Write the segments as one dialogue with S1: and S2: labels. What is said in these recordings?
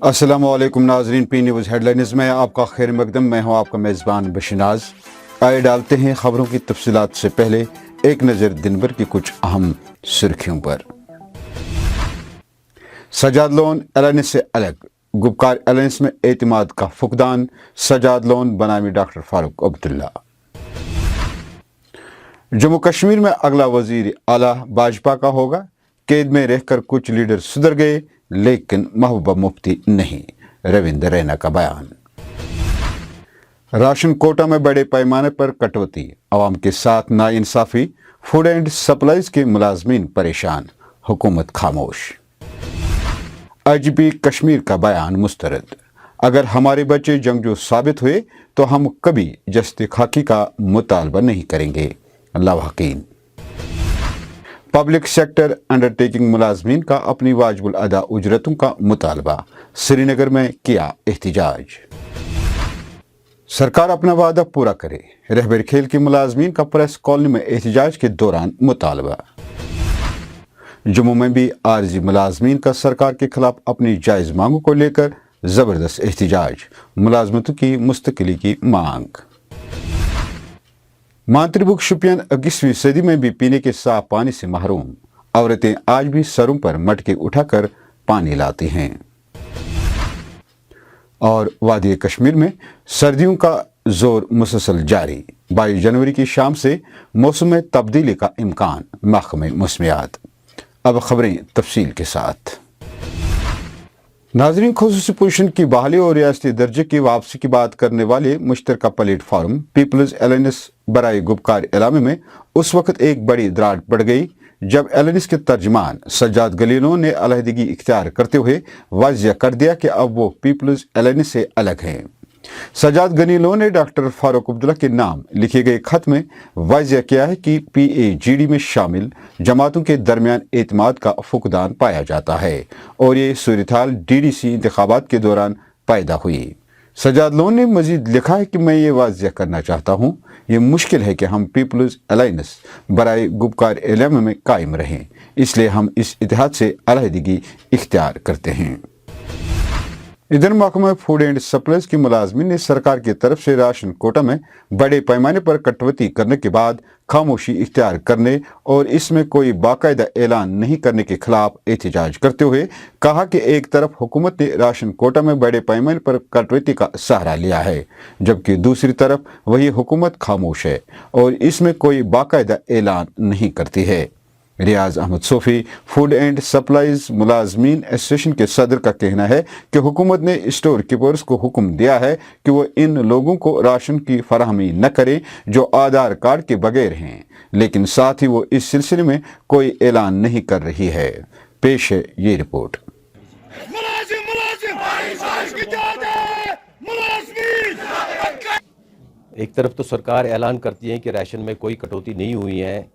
S1: अस्सलामुअलैकुम नाजरीन, P news headlines में आपका खैर मकदम। मैं हूं आपका मेज़बान बशनाज। आइए डालते हैं खबरों की तफसीलात से पहले एक नज़र दिन भर की कुछ अहम सुर्खियों पर। सजाद लोन एलान से अलग, गुपकार एलान में एतमाद का फुकदान। सजाद लोन बनामी डॉक्टर फारूक अब्दुल्ला। जम्मू कश्मीर में अगला वजीर आला भाजपा का होगा। कैद में रहकर कुछ लीडर सुधर गए लेकिन महबूबा मुफ्ती नहीं, रविंद्र रैना का बयान। राशन कोटा में बड़े पैमाने पर कटौती, अवाम के साथ नाइंसाफी, फूड एंड सप्लाईज के मुलाजमीन परेशान, हुकूमत खामोश। आईजीपी कश्मीर का बयान मुस्तरद, अगर हमारे बच्चे जंगजू साबित हुए तो हम कभी जस्ते खाकी का मुतालबा नहीं करेंगे, लवाहकीन। पब्लिक सेक्टर अंडरटेकिंग मुलाजमीन का अपनी वाजिबुल अदा उजरतों का मुतालबा, श्रीनगर में किया एहतिजाज। सरकार अपना वादा पूरा करे, रहबर खेल के मुलाजमीन का प्रेस कॉलोनी में एहतिजाज के दौरान मुतालबा। जम्मू में भी आरजी मुलाजमीन का सरकार के खिलाफ अपनी जायज मांगों को लेकर जबरदस्त एहतिजाज, मुलाजमतों की मुस्तकिली की मांग। मातृभूख शुपियन 21वीं सदी में भी पीने के साफ पानी से महरूम, औरतें आज भी सरों पर मटके उठाकर पानी लाती हैं। और वादी कश्मीर में सर्दियों का जोर मुसलसल जारी, 22 जनवरी की शाम से मौसम में तब्दीली का इम्कान, महकमे मौसमियात। अब खबरें तफसील के साथ। नाजरीन, खुसूसी पोजीशन की बहाली और रियासती दर्जे की वापसी की बात करने वाले मुश्तरका प्लेटफार्म पीपल्स एलायंस बराए गुपकार इलामे में उस वक्त एक बड़ी दरार पड़ गई जब एलायंस के तर्जमान सज्जाद गलीलों ने अलहदगी इख्तियार करते हुए वाज़िया कर दिया कि अब वो पीपल्स एलायंस से अलग हैं। सज्जाद गनीलों ने डॉक्टर फारूक अब्दुल्ला के नाम लिखे गए खत में वाज़िया किया है कि PAGD में शामिल जमातों के दरमियान एतमाद का फुकदान पाया जाता है और ये सूरत-ए-हाल DDC इंतखाबात के दौरान पैदा हुई। सज्जाद लोन ने मजीद लिखा है कि मैं ये वाज़िया करना चाहता हूँ, ये मुश्किल है कि हम पीपल्स अलायंस बराए गुपकार इलामे में कायम रहें, इसलिए हम इस इत्तेहाद से अलहदगी इख्तियार करते हैं। इधर महकमा फूड एंड सप्लाईज की मुलाजमीन ने सरकार की तरफ से राशन कोटा में बड़े पैमाने पर कटौती करने के बाद खामोशी इख्तियार करने और इसमें कोई बाकायदा ऐलान नहीं करने के खिलाफ एहतिजाज करते हुए कहा कि एक तरफ हुकूमत ने राशन कोटा में बड़े पैमाने पर कटौती का सहारा लिया है, जबकि दूसरी तरफ वही हुकूमत खामोश है और इसमें कोई बाकायदा ऐलान नहीं करती है। Riyaz Ahmad Sofi food and supplies मुलाजमीन एसोसिएशन के सदर का कहना है कि हुकूमत ने स्टोर कीपर्स को हुक्म दिया है कि वो इन लोगों को राशन की फराहमी न करें जो आधार कार्ड के बगैर हैं, लेकिन साथ ही वो इस सिलसिले में कोई ऐलान नहीं कर रही है। पेश है ये रिपोर्ट।
S2: एक तरफ तो सरकार ऐलान करती है कि राशन में कोई कटौती नहीं हुई है,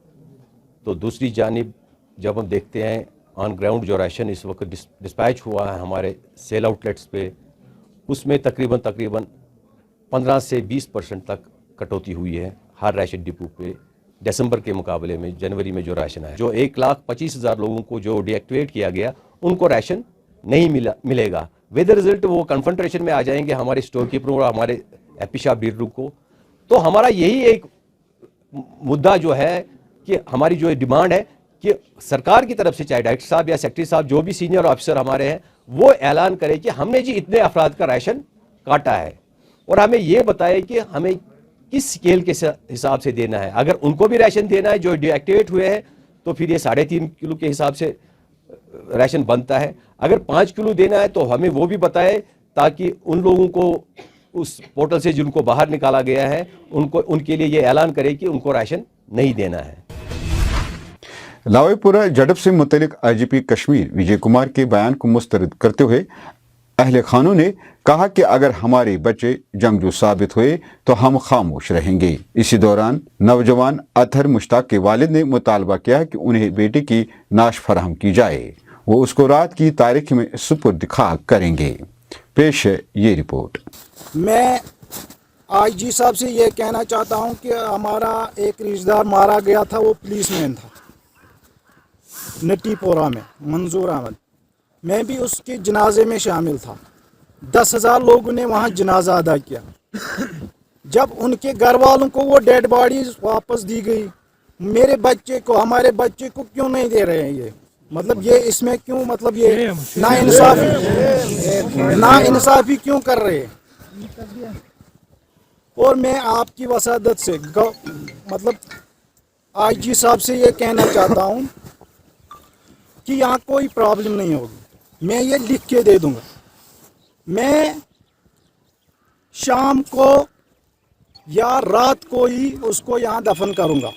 S2: तो दूसरी जानिब जब हम देखते हैं ऑन ग्राउंड जो राशन इस वक्त डिस्पैच हुआ है हमारे सेल आउटलेट्स पे, उसमें तकरीबन 15 से 20% तक कटौती हुई है हर राशन डिपो पे दिसंबर के मुकाबले में जनवरी में जो राशन है। जो 1,25,000 लोगों को जो डीएक्टिवेट किया गया उनको राशन नहीं मिलेगा। विद रिजल्ट वो कन्फ्रंटेशन में आ जाएंगे हमारे स्टोर कीपरों और हमारे एपिशॉप डीलरों को। तो हमारा यही एक मुद्दा जो है कि हमारी जो डिमांड है कि सरकार की तरफ से चाहे डायरेक्टर साहब या सेक्रेटरी साहब जो भी सीनियर ऑफिसर हमारे हैं वो ऐलान करें कि हमने जी इतने अफराद का राशन काटा है और हमें ये बताए कि हमें किस स्केल के हिसाब से देना है। अगर उनको भी राशन देना है जो डीएक्टिवेट हुए हैं तो फिर ये 3.5 किलो के हिसाब से राशन बनता है। अगर 5 किलो देना है तो हमें वो भी बताए ताकि उन लोगों को उस पोर्टल से जिनको बाहर निकाला गया है उनके लिए ये ऐलान करे कि उनको राशन नहीं देना है।
S1: लावेपुरा झड़प से मुतल्लिक आईजीपी कश्मीर विजय कुमार के बयान को मुस्तरद करते हुए अहले खानों ने कहा कि अगर हमारे बच्चे जंगजू साबित हुए तो हम खामोश रहेंगे। इसी दौरान नौजवान अतहर मुश्ताक के वालिद ने मुतालबा किया कि उन्हें बेटे की नाश फराहम की जाए, वो उसको रात की तारीख में सुपुर्द खाक करेंगे। पेश है ये रिपोर्ट।
S3: मैं आईजी साहब से ये कहना चाहता हूँ कि हमारा एक रिश्तेदार मारा गया था, वो पुलिसमैन था नटीपोरा में, मंजूर अहमद। मैं भी उसके जनाजे में शामिल था। 10,000 लोगों ने वहाँ जनाजा अदा किया। जब उनके घर वालों को वो डेड बॉडीज वापस दी गई, मेरे बच्चे को, हमारे बच्चे को क्यों नहीं दे रहे हैं ये? मतलब ये इसमें क्यों, मतलब ये ना इंसाफी क्यों कर रहे हैं? और मैं आपकी वसादत से मतलब आईजी साहब से ये कहना चाहता हूँ कि यहाँ कोई प्रॉब्लम नहीं होगी, मैं ये लिख के दे दूँगा। मैं शाम को या रात को ही उसको यहाँ दफन करूँगा।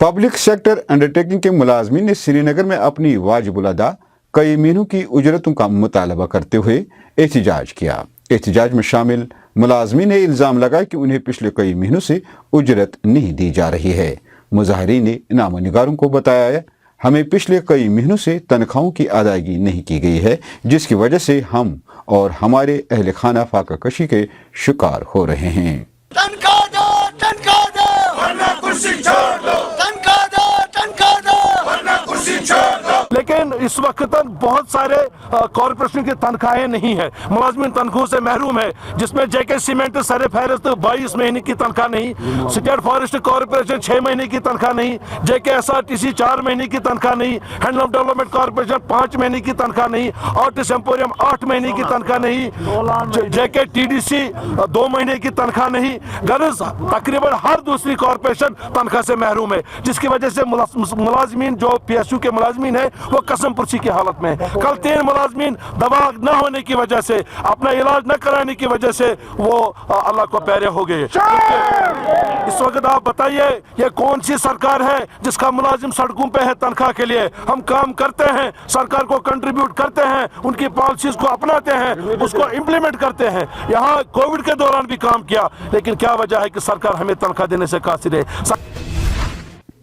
S1: पब्लिक सेक्टर अंडरटेकिंग के मुलाजमीन ने श्रीनगर में अपनी वाजिबुल अदा कई महीनों की उजरतों का मुतालबा करते हुए एहतजाज किया। एहतजाज में शामिल मुलाजमीन ने इल्ज़ाम लगाया कि उन्हें पिछले कई महीनों से उजरत नहीं दी जा रही है। मुजाहिरीन ने नामनिगारों को बताया, हमें पिछले कई महीनों से तनख्वाहों की अदायगी नहीं की गई है, जिसकी वजह से हम और हमारे अहल खाना फाका कशी के शिकार हो रहे हैं।
S4: तनख्वाह दो वरना कुर्सी छोड़ दो, तनख्वाह दो वरना कुर्सी छोड़ दो।
S5: लेकिन इस वक्त तक बहुत सारे कॉरपोरेशन की तनख्वाहें नहीं है, मुलाजमीन तनख्वाह से महरूम है, जिसमें जेके सीमेंट सर फहरिस्त 22 महीने की तनख्वाह नहीं, स्टेट फॉरेस्ट कॉरपोरेशन 6 महीने की तनख्वाह नहीं, जेके एसआरटीसी 4 महीने की तनख्वाह नहीं, हैंडलूम डेवलपमेंट कॉरपोरेशन 5 महीने की तनख्वाह नहीं, आर्टिस्ट एम्पोरियम 8 महीने की तनख्वाह नहीं, जेके टीडीसी 2 महीने की तनख्वाह नहीं। गर्ज तकरीबन हर दूसरी कॉरपोरेशन तनख्वाह से महरूम है, जिसकी वजह से मुलाजमीन जो पीएसयू के मुलाजमीन है वो कसम पुरसी की हालत में। कल 3 मुलाजमीन दवा न होने की वजह से, अपना इलाज न कराने की वजह से वो अल्लाह को प्यारे हो गए। इस वक्त आप बताइए ये कौन सी सरकार है जिसका मुलाजिम सड़कों पे है तनख्वाह के लिए? हम काम करते हैं, सरकार को कंट्रीब्यूट करते हैं, उनकी पॉलिसीज को अपनाते हैं, उसको इम्प्लीमेंट करते हैं। यहाँ कोविड के दौरान भी काम किया, लेकिन क्या वजह है कि सरकार हमें तनख्वाह देने से कासिर है।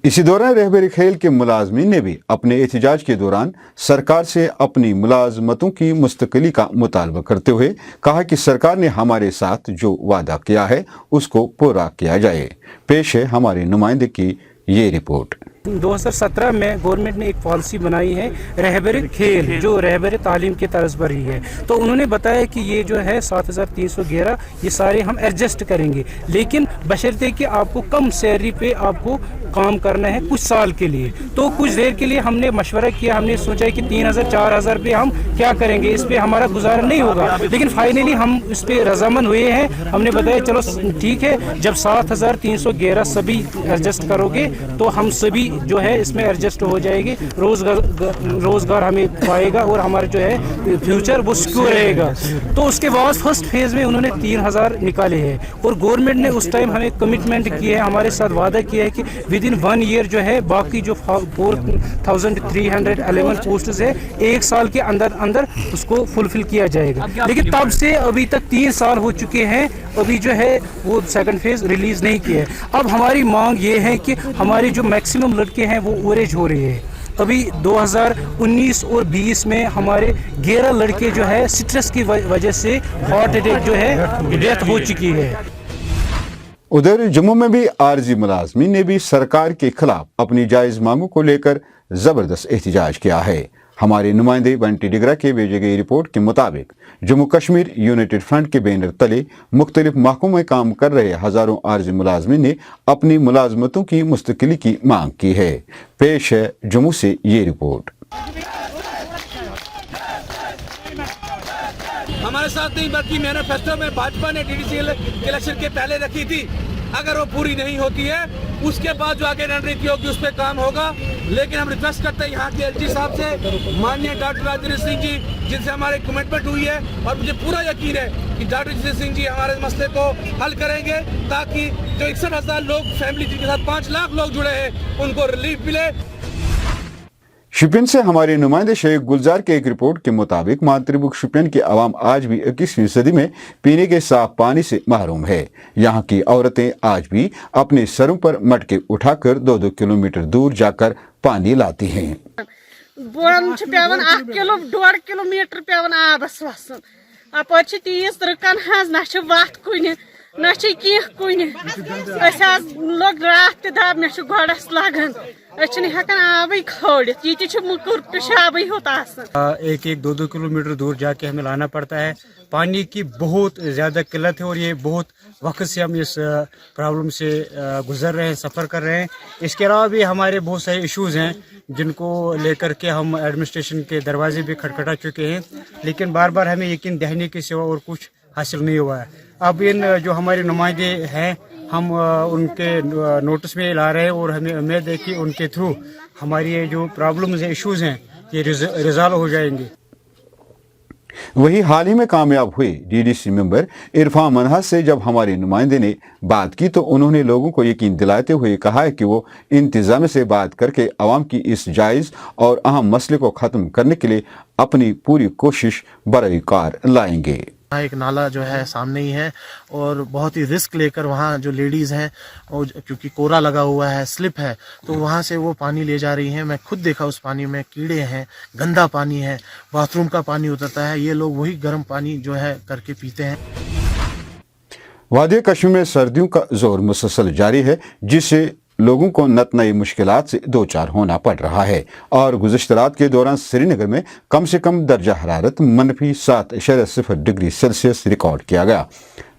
S1: इसी दौरान रहबरी खेल के मुलाजमीन ने भी अपने एहतजाज के दौरान सरकार से अपनी मुलाजमतों की मुस्तकिली का मुतालबा करते हुए कहा कि सरकार ने हमारे साथ जो वादा किया है उसको पूरा किया जाए। पेश है हमारे नुमाइंदे की ये रिपोर्ट।
S6: 2017 में गवर्नमेंट ने एक पॉलिसी बनाई है रहबर खेल, जो रहबर तालीम के तर्ज पर ही है। तो उन्होंने बताया कि ये जो है 7311 ये सारे हम एडजस्ट करेंगे, लेकिन बशर्ते कि आपको कम सैलरी पे आपको काम करना है कुछ साल के लिए। तो कुछ देर के लिए हमने मशवरा किया, हमने सोचा कि 3000-4000 पे हम क्या करेंगे, इस पे हमारा गुजारा नहीं होगा। लेकिन फाइनली हम इस पे रजामंद हुए हैं। हमने बताया चलो ठीक है, जब 7311 सभी एडजस्ट करोगे तो हम सभी जो है इसमें एडजस्ट हो जाएगी, रोजगार हमें पाएगा और हमारा जो है फ्यूचर वो सिक्योर रहेगा। तो उसके बाद फर्स्ट फेज में उन्होंने 3000 निकाले हैं और गवर्नमेंट ने उस टाइम हमें कमिटमेंट किया है, हमारे साथ वादा किया है कि विद इन 1 ईयर जो है बाकी जो 4311 पोस्ट्स है 1 साल के अंदर अंदर उसको फुलफिल किया जाएगा। लेकिन तब से अभी तक 3 साल हो चुके हैं, अभी जो है वो सेकंड फेज रिलीज नहीं किया है। अब हमारी मांग ये है कि हमारे जो मैक्सिमम लड़के हैं वो ओवरेज हो रहे हैं। अभी 2019 और 20 में हमारे 11 लड़के जो है स्ट्रेस की वजह से हार्ट अटैक जो है डेथ हो चुकी है।
S1: उधर जम्मू में भी आरजी मुलाजमीन ने भी सरकार के खिलाफ अपनी जायज मांगों को लेकर जबरदस्त एहतजाज किया है। हमारे नुमाइंदे बंटी डिगरा के भेजी गई रिपोर्ट के मुताबिक जम्मू कश्मीर यूनाइटेड फ्रंट के बैनर तले मुख्तलिफ महकमों में काम कर रहे हजारों आरजी मुलाजमीन ने अपनी मुलाजमतों की मुस्तकिली की मांग की है। पेश है जम्मू से ये रिपोर्ट।
S7: हमारे साथ नहीं, बल्कि मैनिफेस्टो में भाजपा ने डीडीसी इलेक्शन के पहले रखी थी, अगर वो पूरी नहीं होती है उसके बाद जो आगे रणनीति होगी उस पर काम होगा। लेकिन हम रिक्वेस्ट करते हैं यहाँ के एलजी साहब से, माननीय डॉक्टर राजेंद्र सिंह जी, जिनसे हमारी कमिटमेंट हुई है और मुझे पूरा यकीन है कि डॉक्टर राजेंद्र सिंह जी हमारे मसले को हल करेंगे, ताकि जो 61,000 लोग फैमिली जिनके साथ 5 लाख लोग जुड़े हैं उनको रिलीफ मिले।
S1: शुपियन से हमारे नुमाइंदे शेख गुलजार के एक रिपोर्ट के मुताबिक मातृभूख शुपियन की आवाम आज भी 21वीं सदी में पीने के साफ पानी से महरूम है। यहाँ की औरतें आज भी अपने सरों पर मटके उठाकर 2-2 किलोमीटर दूर जाकर पानी लाती हैं।
S8: बोन 1 किलो 1.5 किलोमीटर पेवन आबस वसन, अपर तीस रुकन हज ना वत कुन ना कह कुन लोग रात दब मे गोड़स लगन हेकान आबे खोड़ित ये मुकुर पेशाब होता
S9: एक 2 किलोमीटर दूर जाके हमें लाना पड़ता है। पानी की बहुत ज़्यादा किल्लत है और ये बहुत वक्त से हम इस प्रॉब्लम से गुजर रहे हैं, सफ़र कर रहे हैं। इसके अलावा भी हमारे बहुत सारे इश्यूज़ हैं जिनको लेकर के हम एडमिनिस्ट्रेशन के दरवाजे भी खटखटा चुके हैं, लेकिन बार बार हमें यकीन दहाने के सिवा और कुछ हासिल नहीं हुआ है। अब इन जो हमारे नुमाइंदे हैं हम उनके नोटिस में ला रहे हैं और हमें उम्मीद है कि उनके थ्रू हमारी ये जो प्रॉब्लम्स हैं, इश्यूज़ हैं, ये रिजॉल्व हो जाएंगे।
S1: वही हाल ही में कामयाब हुए डीडीसी मेंबर इरफान मनहस से जब हमारे नुमाइंदे ने बात की तो उन्होंने लोगों को यकीन दिलाते हुए कहा है कि वो इंतजाम से बात करके आवाम की इस जायज़ और अहम मसले को ख़त्म करने के लिए अपनी पूरी कोशिश बराए कार लाएंगे।
S10: एक नाला जो है सामने ही है और बहुत ही रिस्क लेकर वहाँ जो लेडीज़ हैं और क्योंकि कोरा लगा हुआ है, स्लिप है, तो वहाँ से वो पानी ले जा रही हैं। मैं खुद देखा उस पानी में कीड़े हैं, गंदा पानी है, बाथरूम का पानी उतरता है। ये लोग वही गर्म पानी जो है करके पीते हैं।
S1: वादी कश्मीर में सर्दियों का जोर मुसलसल जारी है जिससे लोगों को नत नई मुश्किलात से दो चार होना पड़ रहा है और गुज़िश्ता रात के दौरान श्रीनगर में कम से कम दर्जा हरारत -7.0 डिग्री सेल्सियस रिकॉर्ड किया गया।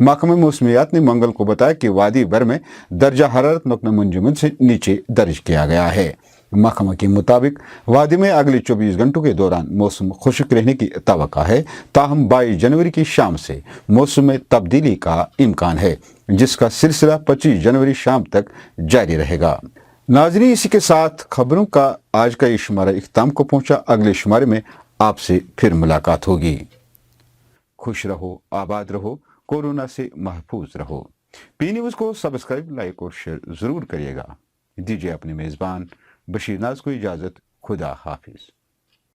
S1: महकमा मौसमियात ने मंगल को बताया कि वादी भर में दर्जा हरारत नुक़्ता मुंजमद से नीचे दर्ज किया गया है। महकमा के मुताबिक वादी में अगले 24 घंटों के दौरान मौसम खुश्क रहने की तवक्का है, ताहम 22 जनवरी की शाम से मौसम में तब्दीली का इम्कान है जिसका सिलसिला 25 जनवरी शाम तक जारी रहेगा। नाज़रीन, इसी के साथ खबरों का आज का ये शुमारा इख्तिताम को पहुंचा। अगले शुमारे में आपसे फिर मुलाकात होगी। खुश रहो, आबाद रहो, कोरोना से महफूज रहो। पी न्यूज़ को सब्सक्राइब, लाइक और शेयर ज़रूर करिएगा। दीजिए अपने मेज़बान बशीर नाज को इजाज़त। खुदा हाफिज़।